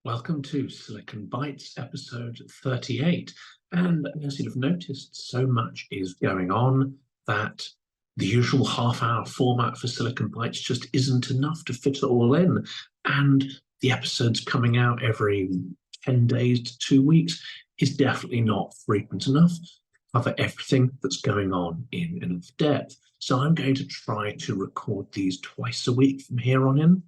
Welcome to Silicon Bytes episode 38. And as you'd have noticed, so much is going on that the usual half-hour format for Silicon Bytes just isn't enough to fit it all in. And the episodes coming out every 10 days to 2 weeks is definitely not frequent enough to cover everything that's going on in enough depth. So I'm going to try to record these twice a week from here on in,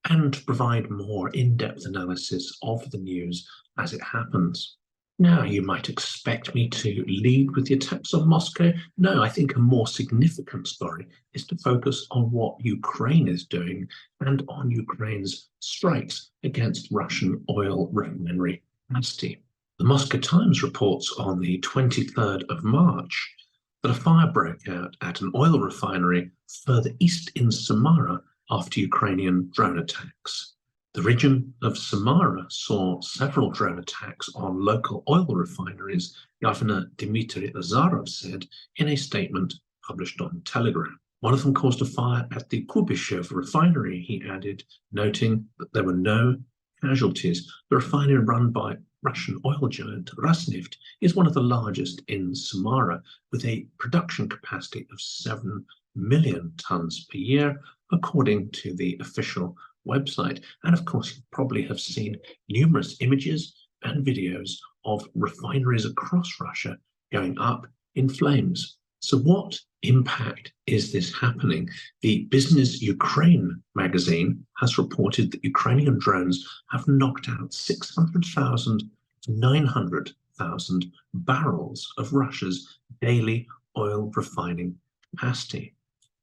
and provide more in-depth analysis of the news as it happens. Now, you might expect me to lead with the attacks on Moscow. No, I think a more significant story is to focus on what Ukraine is doing and on Ukraine's strikes against Russian oil refinery capacity. The Moscow Times reports on the 23rd of March that a fire broke out at an oil refinery further east in Samara after Ukrainian drone attacks. The region of Samara saw several drone attacks on local oil refineries, Governor Dmitry Azarov said in a statement published on Telegram. One of them caused a fire at the Kubyshev refinery, he added, noting that there were no casualties. The refinery run by Russian oil giant Rosneft is one of the largest in Samara, with a production capacity of 7 million tons per year, according to the official website. And of course, you probably have seen numerous images and videos of refineries across Russia going up in flames. So what impact is this happening? The Business Ukraine magazine has reported that Ukrainian drones have knocked out 600,000 to 900,000 barrels of Russia's daily oil refining capacity.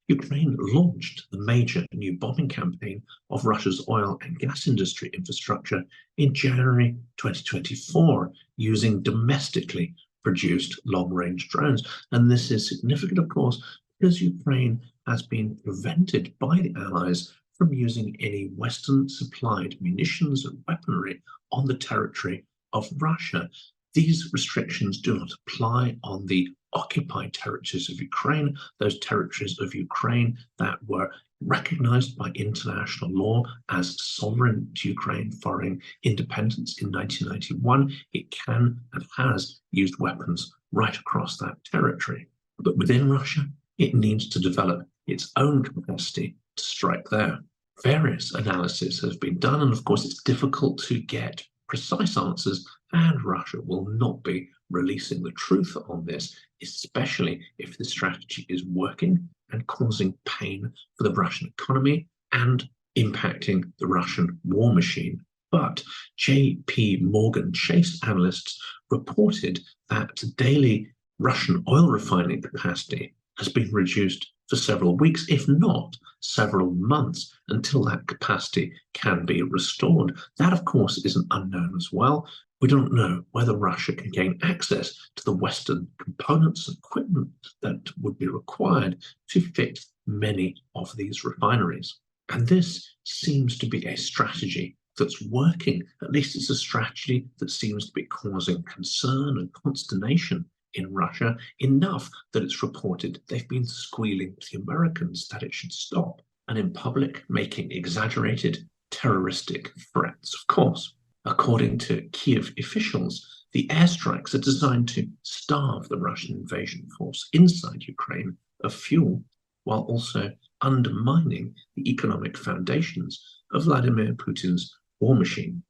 Ukraine launched the major new bombing campaign of Russia's oil and gas industry infrastructure in January 2024 using domestically produced long-range drones. And this is significant, of course, because Ukraine has been prevented by the Allies from using any Western-supplied munitions and weaponry on the territory of Russia. These restrictions do not apply on the occupied territories of Ukraine, those territories of Ukraine that were recognized by international law as sovereign to Ukraine following independence in 1991. It can and has used weapons right across that territory. But within Russia, it needs to develop its own capacity to strike there. Various analysis has been done, and of course, it's difficult to get precise answers, and Russia will not be releasing the truth on this, especially if the strategy is working and causing pain for the Russian economy and impacting the Russian war machine. But JP Morgan Chase analysts reported that daily Russian oil refining capacity has been reduced for several weeks, if not several months, until that capacity can be restored. That, of course, is an unknown as well. We don't know whether Russia can gain access to the Western components and equipment that would be required to fix many of these refineries. And this seems to be a strategy that's working. At least it's a strategy that seems to be causing concern and consternation in Russia, enough that it's reported they've been squealing to the Americans that it should stop, and in public making exaggerated terroristic threats, of course. According to Kyiv officials, the airstrikes are designed to starve the Russian invasion force inside Ukraine of fuel, while also undermining the economic foundations of Vladimir Putin's war machine.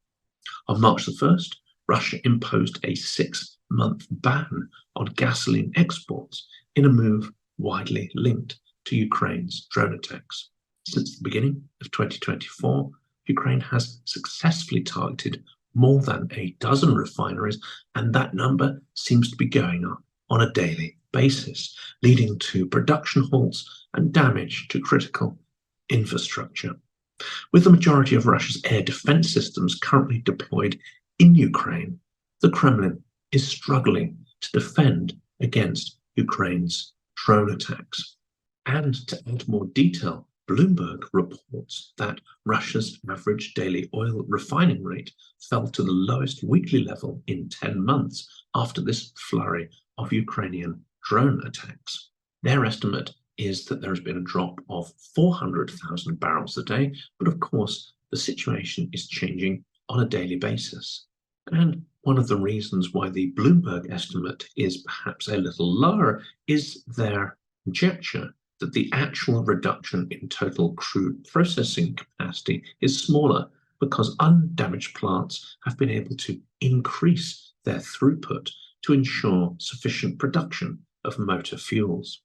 On March the 1st, Russia imposed a 6-month ban on gasoline exports in a move widely linked to Ukraine's drone attacks. Since the beginning of 2024, Ukraine has successfully targeted more than a dozen refineries, and that number seems to be going up on a daily basis, leading to production halts and damage to critical infrastructure. With the majority of Russia's air defense systems currently deployed in Ukraine, the Kremlin is struggling to defend against Ukraine's drone attacks. And to add more detail, Bloomberg reports that Russia's average daily oil refining rate fell to the lowest weekly level in 10 months after this flurry of Ukrainian drone attacks. Their estimate is that there has been a drop of 400,000 barrels a day, but of course the situation is changing on a daily basis. And one of the reasons why the Bloomberg estimate is perhaps a little lower is their conjecture that the actual reduction in total crude processing capacity is smaller because undamaged plants have been able to increase their throughput to ensure sufficient production of motor fuels.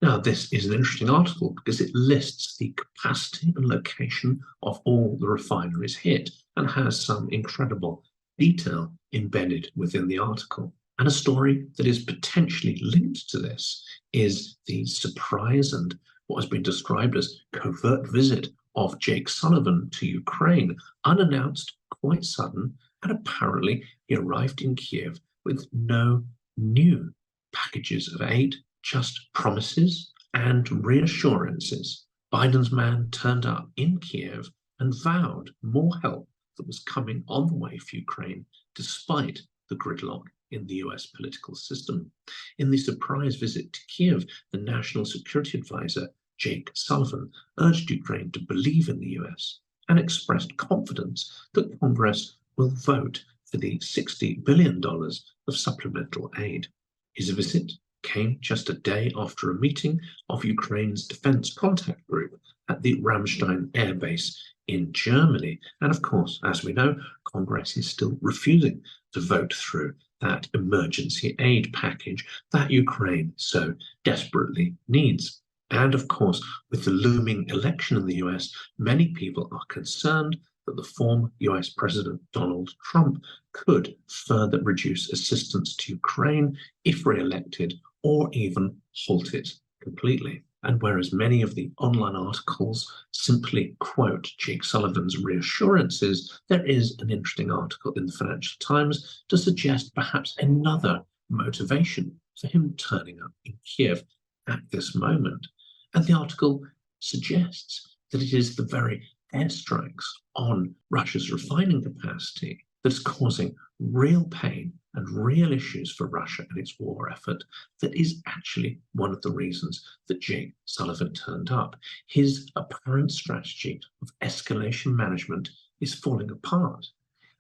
Now, this is an interesting article because it lists the capacity and location of all the refineries hit and has some incredible detail embedded within the article. And a story that is potentially linked to this is the surprise and what has been described as covert visit of Jake Sullivan to Ukraine, unannounced, quite sudden, and apparently he arrived in Kyiv with no new packages of aid, just promises and reassurances. Biden's man turned up in Kyiv and vowed more help that was coming on the way for Ukraine, despite the gridlock in the US political system. In the surprise visit to Kyiv, the National Security Advisor, Jake Sullivan, urged Ukraine to believe in the US and expressed confidence that Congress will vote for the $60 billion of supplemental aid. His visit came just a day after a meeting of Ukraine's defense contact group at the Ramstein air base in Germany. And of course, as we know, Congress is still refusing to vote through that emergency aid package that Ukraine so desperately needs. And of course, with the looming election in the US, many people are concerned that the former US President Donald Trump could further reduce assistance to Ukraine if re-elected, or even halt it completely. And whereas many of the online articles simply quote Jake Sullivan's reassurances, there is an interesting article in the Financial Times to suggest perhaps another motivation for him turning up in Kyiv at this moment. And the article suggests that it is the very airstrikes on Russia's refining capacity that's causing real pain and real issues for Russia and its war effort that is actually one of the reasons that Jake Sullivan turned up. His apparent strategy of escalation management is falling apart.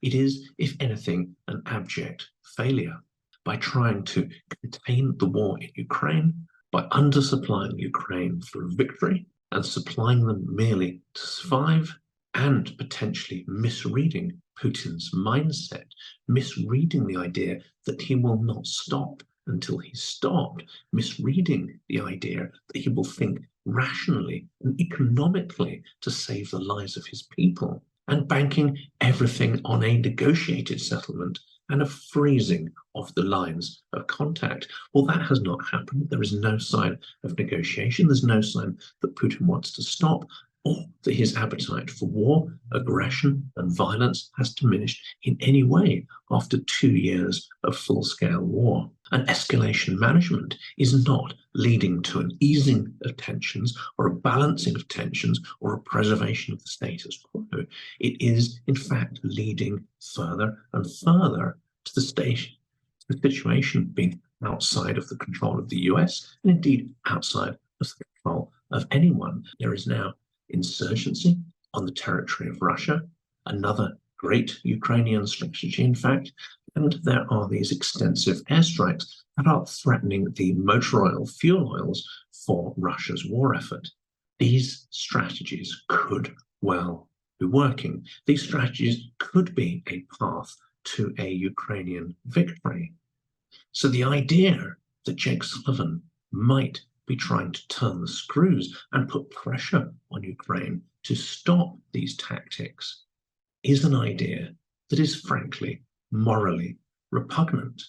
It is, if anything, an abject failure. By trying to contain the war in Ukraine, by undersupplying Ukraine for victory and supplying them merely to survive, and potentially misreading Putin's mindset, misreading the idea that he will not stop until he's stopped, misreading the idea that he will think rationally and economically to save the lives of his people, and banking everything on a negotiated settlement and a freezing of the lines of contact. Well, that has not happened. There is no sign of negotiation. There's no sign that Putin wants to stop, or that his appetite for war, aggression, and violence has diminished in any way after 2 years of full-scale war. And escalation management is not leading to an easing of tensions or a balancing of tensions or a preservation of the status quo. It is, in fact, leading further and further to the situation being outside of the control of the US, and indeed outside of the control of anyone. There is now insurgency on the territory of Russia, another great Ukrainian strategy, in fact, and there are these extensive airstrikes that are threatening the motor oil, fuel oils for Russia's war effort. These strategies could well be working. These strategies could be a path to a Ukrainian victory. So the idea that Jake Sullivan might be trying to turn the screws and put pressure on Ukraine to stop these tactics is an idea that is frankly morally repugnant.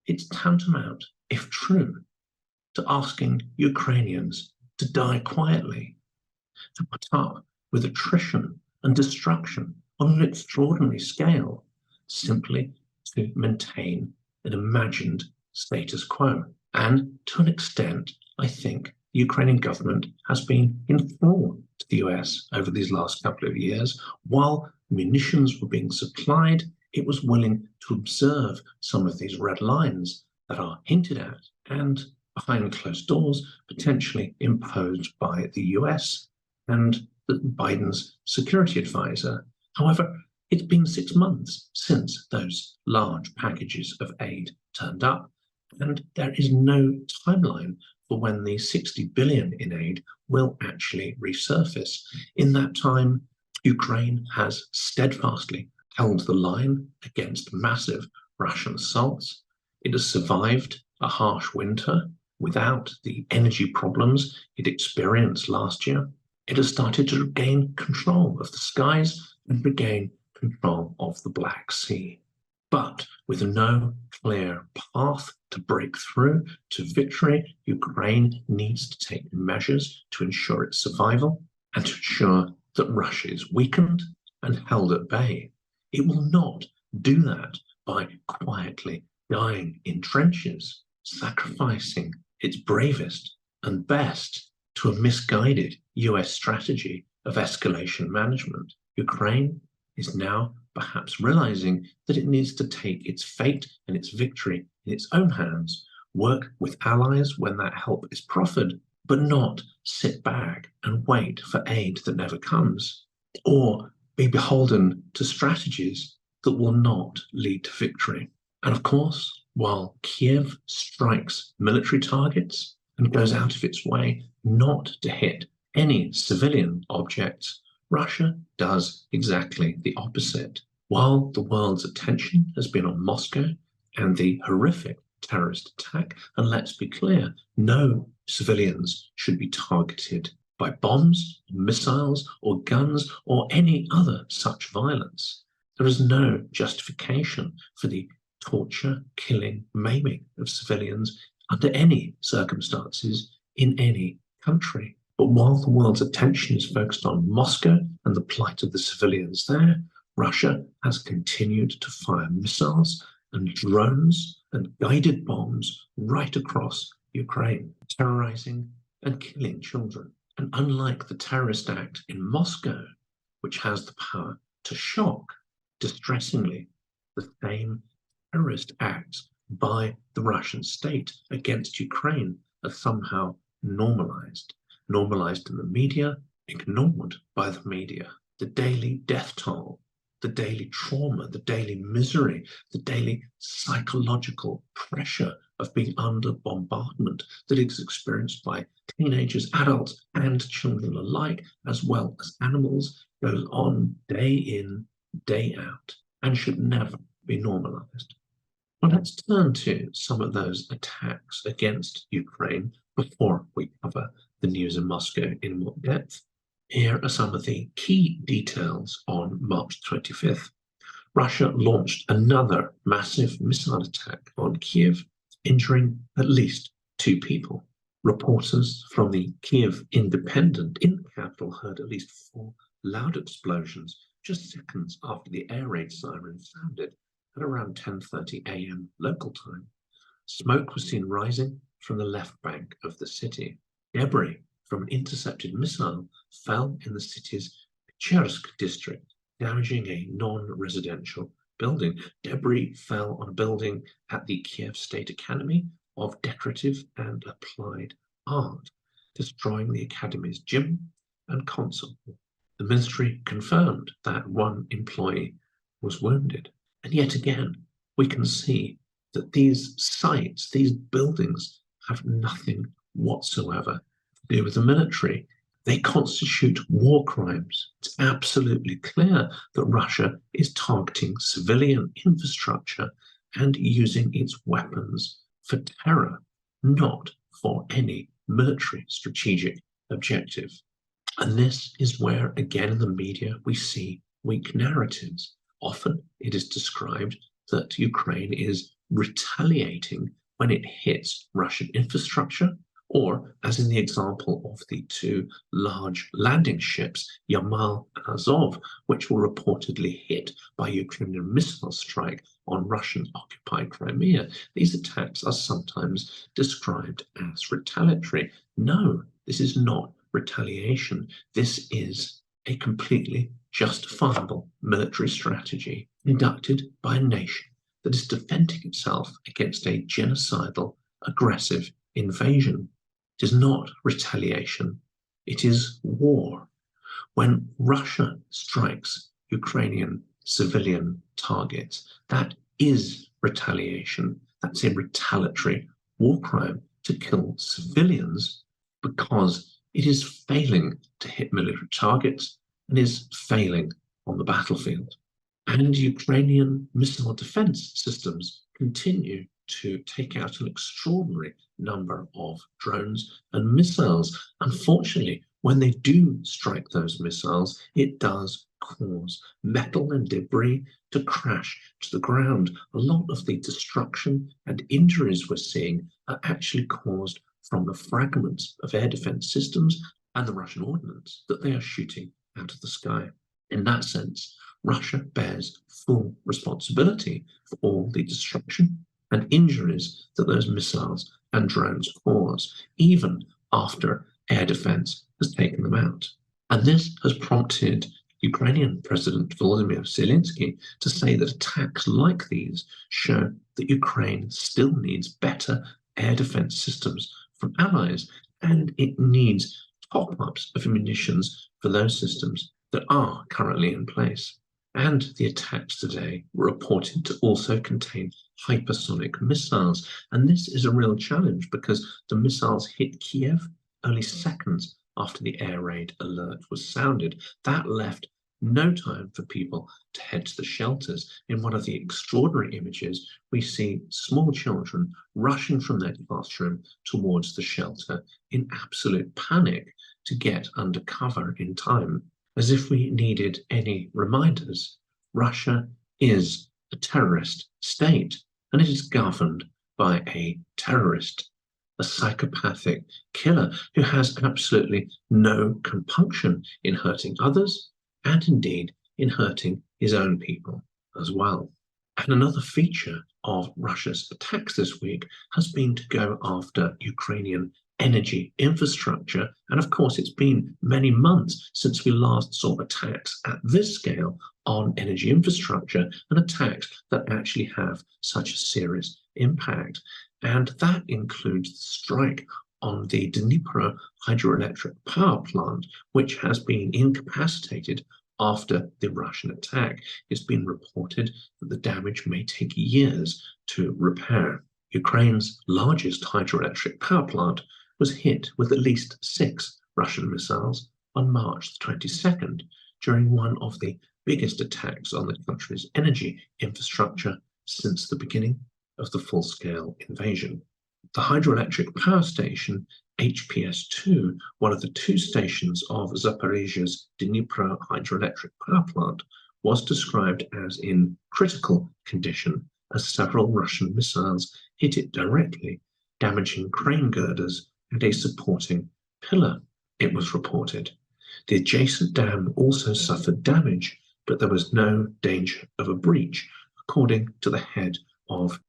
It's tantamount, if true, to asking Ukrainians to die quietly, to put up with attrition and destruction on an extraordinary scale, simply to maintain an imagined status quo. And to an extent, I think the Ukrainian government has been informed to the US over these last couple of years. While munitions were being supplied, it was willing to observe some of these red lines that are hinted at and behind closed doors, potentially imposed by the US and Biden's security advisor. However, It's been 6 months since those large packages of aid turned up, and there is no timeline for when the 60 billion in aid will actually resurface. In that time, Ukraine has steadfastly held the line against massive Russian assaults. It has survived a harsh winter without the energy problems it experienced last year. It has started to regain control of the skies and regain control of the Black Sea. But with no clear path to break through to victory, Ukraine needs to take measures to ensure its survival and to ensure that Russia is weakened and held at bay. It will not do that by quietly dying in trenches, sacrificing its bravest and best to a misguided US strategy of escalation management. Ukraine is now perhaps realizing that it needs to take its fate and its victory in its own hands, work with allies when that help is proffered, but not sit back and wait for aid that never comes, or be beholden to strategies that will not lead to victory. And of course, while Kyiv strikes military targets and goes out of its way not to hit any civilian objects, Russia does exactly the opposite. While the world's attention has been on Moscow and the horrific terrorist attack, and let's be clear, no civilians should be targeted by bombs, missiles, or guns, or any other such violence. There is no justification for the torture, killing, maiming of civilians under any circumstances in any country. But while the world's attention is focused on Moscow and the plight of the civilians there, Russia has continued to fire missiles and drones and guided bombs right across Ukraine, terrorizing and killing children. And unlike the terrorist act in Moscow, which has the power to shock, distressingly, the same terrorist acts by the Russian state against Ukraine are somehow normalized in the media, ignored by the media. The daily death toll, the daily trauma, the daily misery, the daily psychological pressure of being under bombardment that is experienced by teenagers, adults, and children alike, as well as animals, goes on day in, day out, and should never be normalized. Well, let's turn to some of those attacks against Ukraine before we cover the news in Moscow in more depth. Here are some of the key details on March 25th. Russia launched another massive missile attack on Kyiv, injuring at least 2 people. Reporters from the Kyiv Independent in the capital heard at least 4 loud explosions just seconds after the air raid siren sounded at around 10:30 a.m. local time. Smoke was seen rising from the left bank of the city. Debris from an intercepted missile fell in the city's Chersk district, damaging a non-residential building. Debris fell on a building at the Kiev State Academy of Decorative and Applied Art, destroying the academy's gym and console. The ministry confirmed that 1 employee was wounded. And yet again, we can see that these sites, these buildings, have nothing whatsoever to do with the military. They constitute war crimes. It's absolutely clear that Russia is targeting civilian infrastructure and using its weapons for terror, not for any military strategic objective. And this is where, again, in the media, we see weak narratives. Often it is described that Ukraine is retaliating when it hits Russian infrastructure, or as in the example of the 2 large landing ships, Yamal and Azov, which were reportedly hit by Ukrainian missile strike on Russian-occupied Crimea. These attacks are sometimes described as retaliatory. No, this is not retaliation. This is a completely justifiable military strategy conducted by a nation that is defending itself against a genocidal, aggressive invasion. It is not retaliation, it is war. When Russia strikes Ukrainian civilian targets. That is retaliation. That's a retaliatory war crime to kill civilians because it is failing to hit military targets and is failing on the battlefield. And Ukrainian missile defense systems continue to take out an extraordinary number of drones and missiles. Unfortunately, when they do strike those missiles, it does cause metal and debris to crash to the ground. A lot of the destruction and injuries we're seeing are actually caused from the fragments of air defense systems and the Russian ordnance that they are shooting out of the sky. In that sense, Russia bears full responsibility for all the destruction and injuries that those missiles and drones cause, even after air defense has taken them out. And this has prompted Ukrainian President Volodymyr Zelensky to say that attacks like these show that Ukraine still needs better air defense systems from allies, and it needs top-ups of munitions for those systems that are currently in place. And the attacks today were reported to also contain hypersonic missiles. And this is a real challenge because the missiles hit Kyiv only seconds after the air raid alert was sounded. That left no time for people to head to the shelters. In one of the extraordinary images, we see small children rushing from their classroom towards the shelter in absolute panic to get under cover in time. As if we needed any reminders, Russia is a terrorist state, and it is governed by a terrorist, a psychopathic killer who has absolutely no compunction in hurting others and indeed in hurting his own people as well. And another feature of Russia's attacks this week has been to go after Ukrainian energy infrastructure. And of course, it's been many months since we last saw attacks at this scale on energy infrastructure and attacks that actually have such a serious impact. And that includes the strike on the Dnipro hydroelectric power plant, which has been incapacitated after the Russian attack. It's been reported that the damage may take years to repair. Ukraine's largest hydroelectric power plant was hit with at least 6 Russian missiles on March the 22nd during one of the biggest attacks on the country's energy infrastructure since the beginning of the full-scale invasion. The hydroelectric power station HPS-2, one of the 2 stations of Zaporizhia's Dnipro hydroelectric power plant, was described as in critical condition as several Russian missiles hit it directly, damaging crane girders and a supporting pillar, it was reported. The adjacent dam also suffered damage, but there was no danger of a breach, according to the head of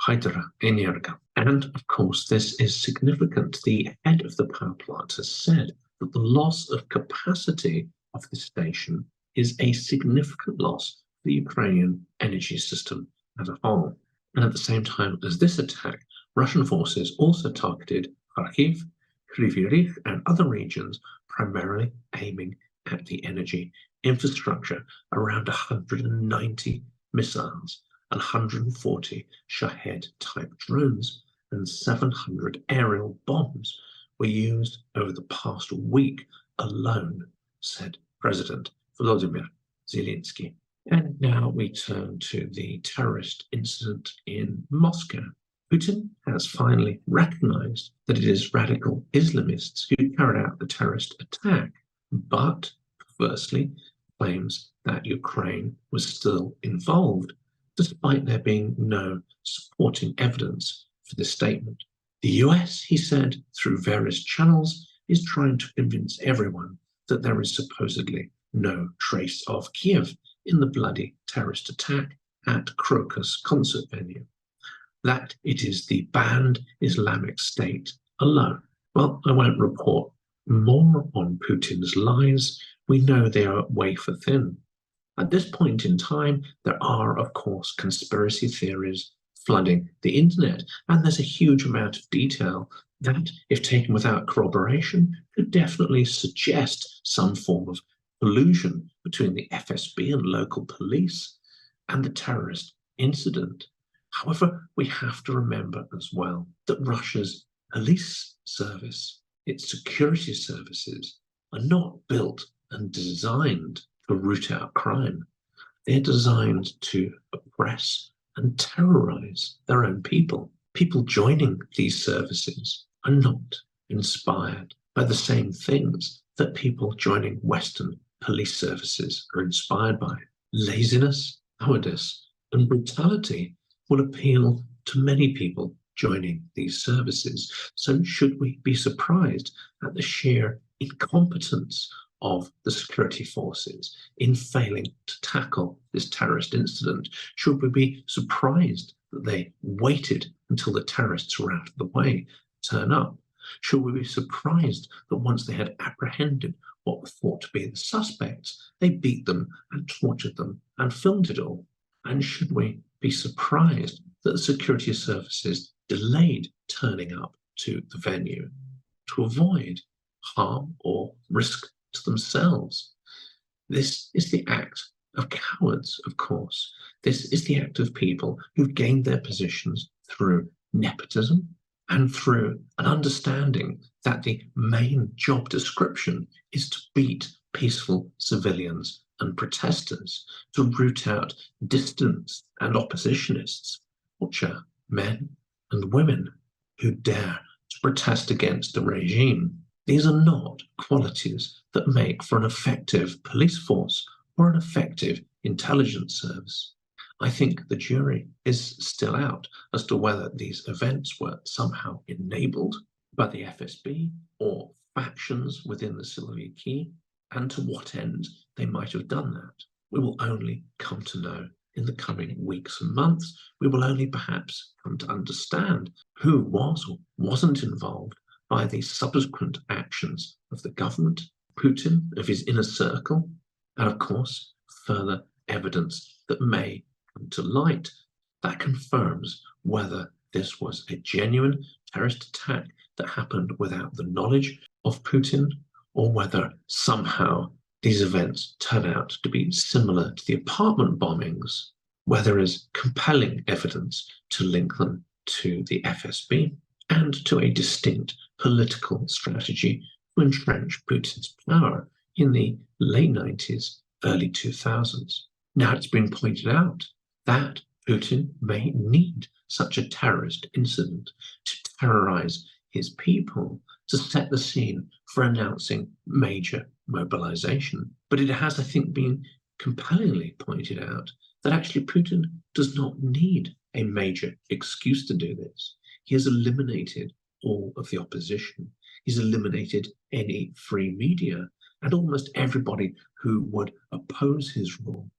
Hydroenergo. And of course, this is significant. The head of the power plant has said that the loss of capacity of the station is a significant loss for the Ukrainian energy system as a whole. And at the same time as this attack, Russian forces also targeted Kharkiv, Kryvyi and other regions, primarily aiming at the energy infrastructure. Around 190 missiles and 140 Shahed-type drones and 700 aerial bombs were used over the past week alone, said President Volodymyr Zelensky. And now we turn to the terrorist incident in Moscow. Putin has finally recognized that it is radical Islamists who carried out the terrorist attack, but perversely claims that Ukraine was still involved, despite there being no supporting evidence for this statement. The US, he said, through various channels, is trying to convince everyone that there is supposedly no trace of Kyiv in the bloody terrorist attack at Crocus concert venue, that it is the banned Islamic State alone. Well, I won't report more on Putin's lies. We know they are wafer thin. At this point in time, there are, of course, conspiracy theories flooding the internet, and there's a huge amount of detail that, if taken without corroboration, could definitely suggest some form of collusion between the FSB and local police and the terrorist incident. However, we have to remember as well that Russia's police service, its security services, are not built and designed to root out crime. They're designed to oppress and terrorize their own people. People joining these services are not inspired by the same things that people joining Western police services are inspired by. Laziness, cowardice, and brutality will appeal to many people joining these services. So should we be surprised at the sheer incompetence of the security forces in failing to tackle this terrorist incident? Should we be surprised that they waited until the terrorists were out of the way to turn up? Should we be surprised that once they had apprehended what were thought to be the suspects, they beat them and tortured them and filmed it all? And should we be surprised that the security services delayed turning up to the venue to avoid harm or risk to themselves? This is the act of cowards, of course. This is the act of people who've gained their positions through nepotism and through an understanding that the main job description is to beat peaceful civilians and protesters, to root out dissidents and oppositionists, which are men and women who dare to protest against the regime. These are not qualities that make for an effective police force or an effective intelligence service. I think the jury is still out as to whether these events were somehow enabled by the FSB or factions within the Siloviki, and to what end they might have done that. We will only come to know in the coming weeks and months. We will only perhaps come to understand who was or wasn't involved by the subsequent actions of the government, Putin, of his inner circle, and of course, further evidence that may come to light that confirms whether this was a genuine terrorist attack that happened without the knowledge of Putin, or whether somehow these events turn out to be similar to the apartment bombings, where there is compelling evidence to link them to the FSB and to a distinct political strategy to entrench Putin's power in the late 90s, early 2000s. Now it's been pointed out that Putin may need such a terrorist incident to terrorize his people, to set the scene for announcing major mobilization. But it has, I think, been compellingly pointed out that actually Putin does not need a major excuse to do this. He has eliminated all of the opposition. He's eliminated any free media and almost everybody who would oppose his rule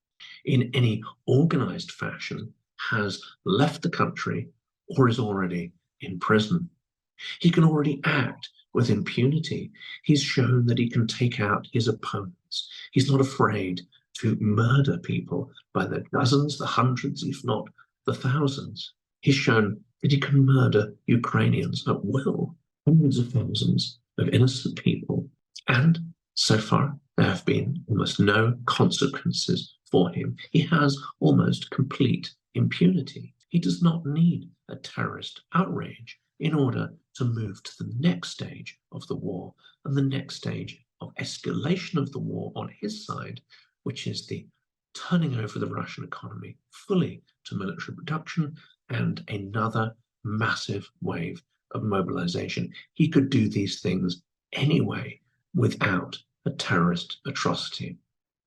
in any organized fashion has left the country or is already in prison. He can already act with impunity. He's shown that he can take out his opponents. He's not afraid to murder people by the dozens, the hundreds, if not the thousands. He's shown that he can murder Ukrainians at will, hundreds of thousands of innocent people. And so far, there have been almost no consequences for him. He has almost complete impunity. He does not need a terrorist outrage in order to move to the next stage of the war and the next stage of escalation of the war on his side, which is the turning over the Russian economy fully to military production and another massive wave of mobilization. He could do these things anyway without a terrorist atrocity.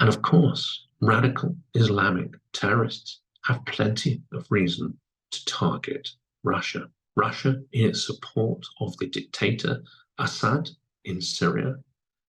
And of course, radical Islamic terrorists have plenty of reason to target Russia. Russia, in its support of the dictator Assad in Syria,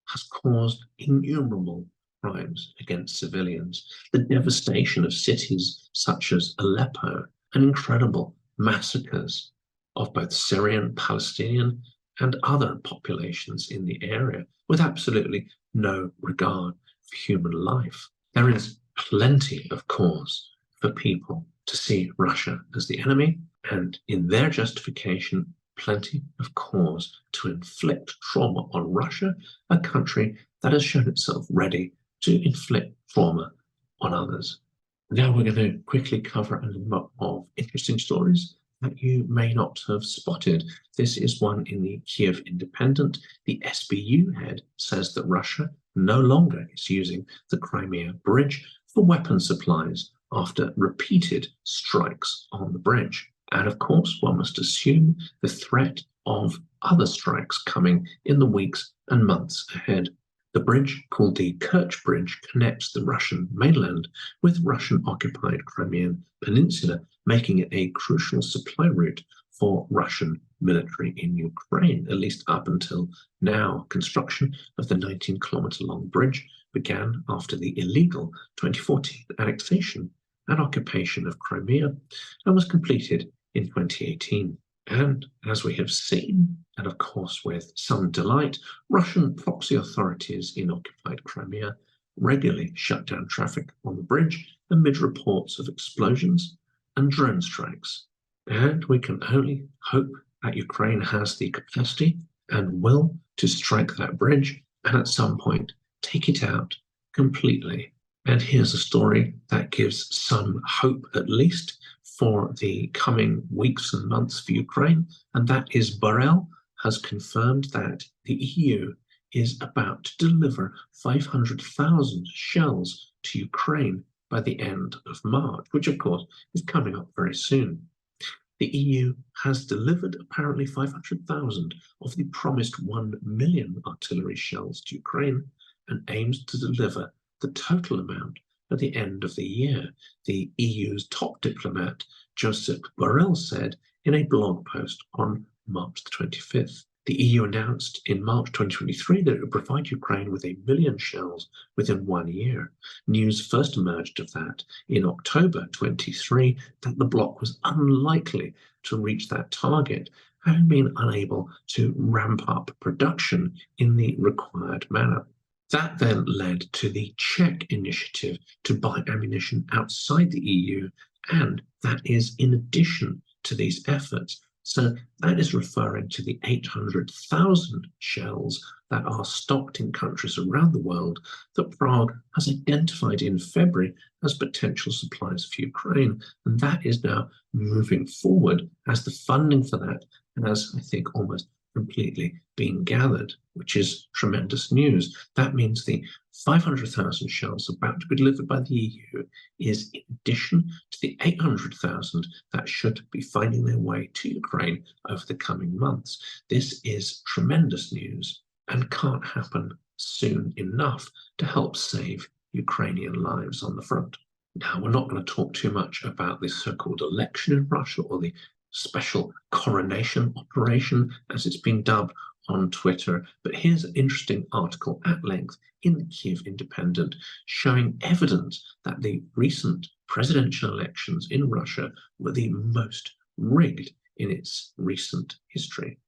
has caused innumerable crimes against civilians, the devastation of cities such as Aleppo, and incredible massacres of both Syrian, Palestinian, and other populations in the area, with absolutely no regard for human life. There is plenty of cause for people to see Russia as the enemy, and in their justification, plenty of cause to inflict trauma on Russia, a country that has shown itself ready to inflict trauma on others. Now we're going to quickly cover a number of interesting stories that you may not have spotted. This is one in the Kyiv Independent. The SBU head says that Russia no longer is using the Crimea bridge for weapon supplies after repeated strikes on the bridge. And of course, one must assume the threat of other strikes coming in the weeks and months ahead. The bridge, called the Kerch Bridge, connects the Russian mainland with Russian-occupied Crimean Peninsula, making it a crucial supply route for Russian military in Ukraine, at least up until now. Construction of the 19-kilometer-long bridge began after the illegal 2014 annexation and occupation of Crimea and was completed in 2018. And as we have seen, and of course with some delight, Russian proxy authorities in occupied Crimea regularly shut down traffic on the bridge amid reports of explosions and drone strikes. And we can only hope that Ukraine has the capacity and will to strike that bridge and at some point take it out completely. And here's a story that gives some hope, at least, for the coming weeks and months for Ukraine, and that is Borrell has confirmed that the EU is about to deliver 500,000 shells to Ukraine by the end of March, which of course is coming up very soon. The EU has delivered apparently 500,000 of the promised 1 million artillery shells to Ukraine and aims to deliver the total amount at the end of the year, the EU's top diplomat, Josep Borrell, said in a blog post on March the 25th. The EU announced in March 2023 that it would provide Ukraine with 1 million shells within 1 year. News first emerged of that in October 23 that the bloc was unlikely to reach that target, having been unable to ramp up production in the required manner. That then led to the Czech initiative to buy ammunition outside the EU, and that is in addition to these efforts. So that is referring to the 800,000 shells that are stocked in countries around the world that Prague has identified in February as potential supplies for Ukraine. And that is now moving forward as the funding for that has, I think, almost completely being gathered, which is tremendous news. That means the 500,000 shells about to be delivered by the EU is in addition to the 800,000 that should be finding their way to Ukraine over the coming months. This is tremendous news and can't happen soon enough to help save Ukrainian lives on the front. Now, we're not going to talk too much about this so-called election in Russia, or the special coronation operation, as it's been dubbed on Twitter. But here's an interesting article at length in the Kyiv Independent showing evidence that the recent presidential elections in Russia were the most rigged in its recent history.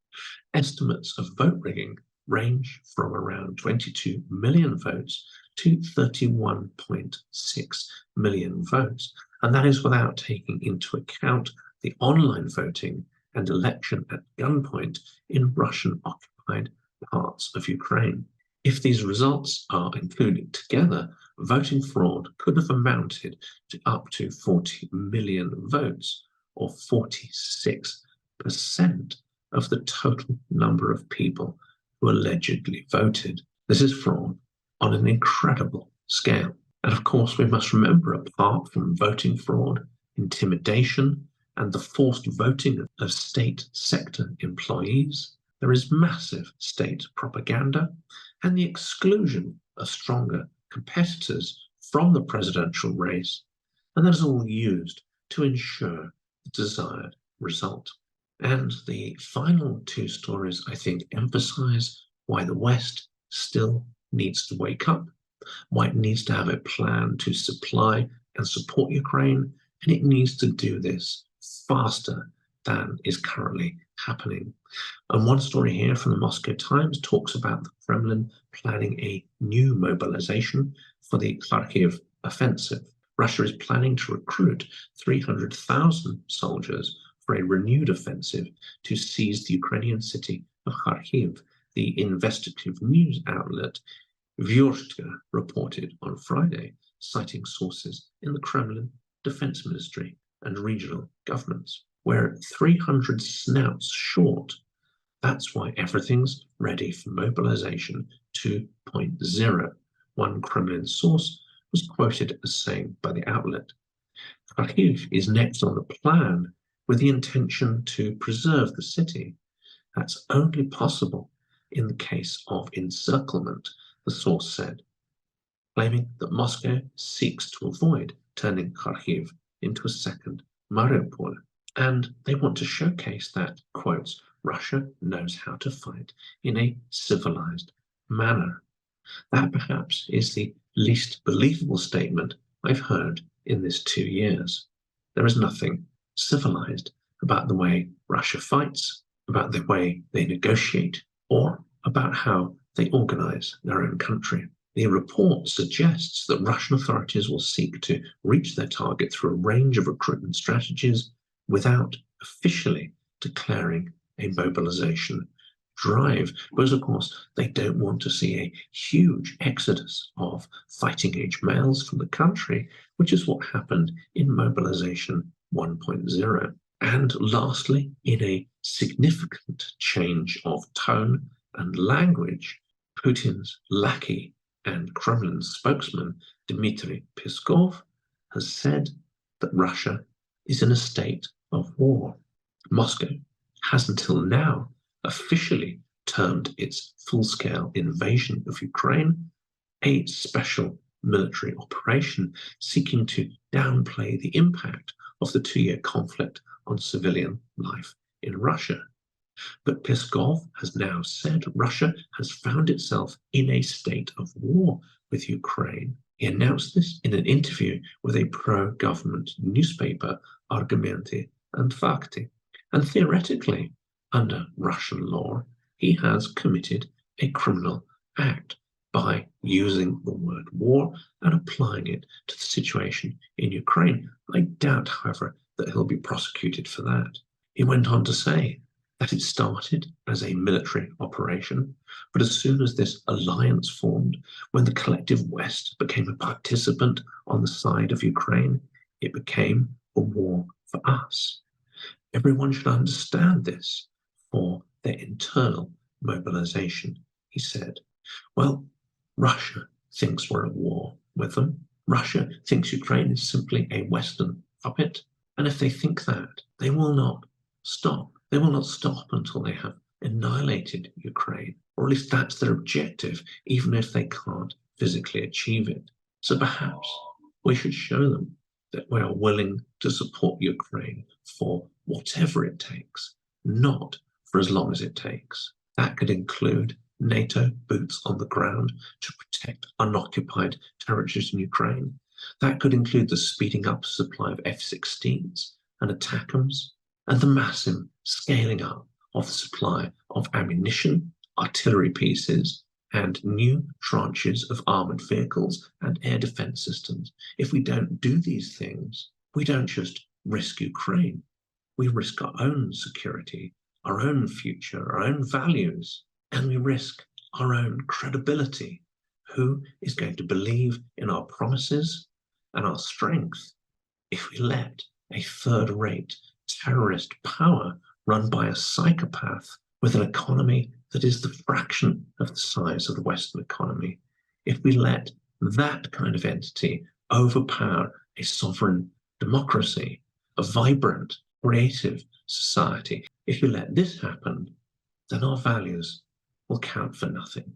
Estimates of vote rigging range from around 22 million votes to 31.6 million votes. And that is without taking into account the online voting and election at gunpoint in Russian-occupied parts of Ukraine. If these results are included together, voting fraud could have amounted to up to 40 million votes, or 46% of the total number of people who allegedly voted. This is fraud on an incredible scale. And of course, we must remember, apart from voting fraud, intimidation, and the forced voting of state sector employees, there is massive state propaganda and the exclusion of stronger competitors from the presidential race, and that is all used to ensure the desired result. And the final two stories, I think, emphasize why the West still needs to wake up, why it needs to have a plan to supply and support Ukraine, and it needs to do this faster than is currently happening. And one story here from the Moscow Times talks about the Kremlin planning a new mobilization for the Kharkiv offensive. Russia is planning to recruit 300,000 soldiers for a renewed offensive to seize the Ukrainian city of Kharkiv. The investigative news outlet Vyurshka reported on Friday, citing sources in the Kremlin, Defense Ministry, and regional governments. We're 300 snouts short. That's why everything's ready for mobilization 2.0, one Kremlin source was quoted as saying by the outlet. Kyiv is next on the plan with the intention to preserve the city. That's only possible in the case of encirclement, the source said, claiming that Moscow seeks to avoid turning Kharkiv into a second Mariupol. And they want to showcase that, quotes, Russia knows how to fight in a civilized manner. That perhaps is the least believable statement I've heard in this 2 years. There is nothing civilized about the way Russia fights, about the way they negotiate, or about how they organize their own country. The report suggests that Russian authorities will seek to reach their target through a range of recruitment strategies without officially declaring a mobilization drive, because of course they don't want to see a huge exodus of fighting-age males from the country, which is what happened in mobilization 1.0. And lastly, in a significant change of tone and language, Putin's lackey and Kremlin spokesman Dmitry Peskov has said that Russia is in a state of war. Moscow has until now officially termed its full-scale invasion of Ukraine a special military operation seeking to downplay the impact of the 2-year conflict on civilian life in Russia. But Peskov has now said Russia has found itself in a state of war with Ukraine. He announced this in an interview with a pro-government newspaper, Argumenty and Fakti. And theoretically, under Russian law, he has committed a criminal act by using the word war and applying it to the situation in Ukraine. I doubt, however, that he'll be prosecuted for that. He went on to say that it started as a military operation, but as soon as this alliance formed, when the collective West became a participant on the side of Ukraine, it became a war for us. Everyone should understand this for their internal mobilization, he said. Well, Russia thinks we're at war with them. Russia thinks Ukraine is simply a Western puppet. And if they think that, they will not stop. They will not stop until they have annihilated Ukraine, or at least that's their objective, even if they can't physically achieve it. So perhaps we should show them that we are willing to support Ukraine for whatever it takes, not for as long as it takes. That could include NATO boots on the ground to protect unoccupied territories in Ukraine. That could include the speeding up supply of F-16s and ATACMS, and the massive scaling up of the supply of ammunition, artillery pieces, and new tranches of armoured vehicles and air defence systems. If we don't do these things, we don't just risk Ukraine, we risk our own security, our own future, our own values, and we risk our own credibility. Who is going to believe in our promises and our strength if we let a third-rate terrorist power run by a psychopath with an economy that is the fraction of the size of the Western economy, if we let that kind of entity overpower a sovereign democracy, a vibrant, creative society, if we let this happen, then our values will count for nothing.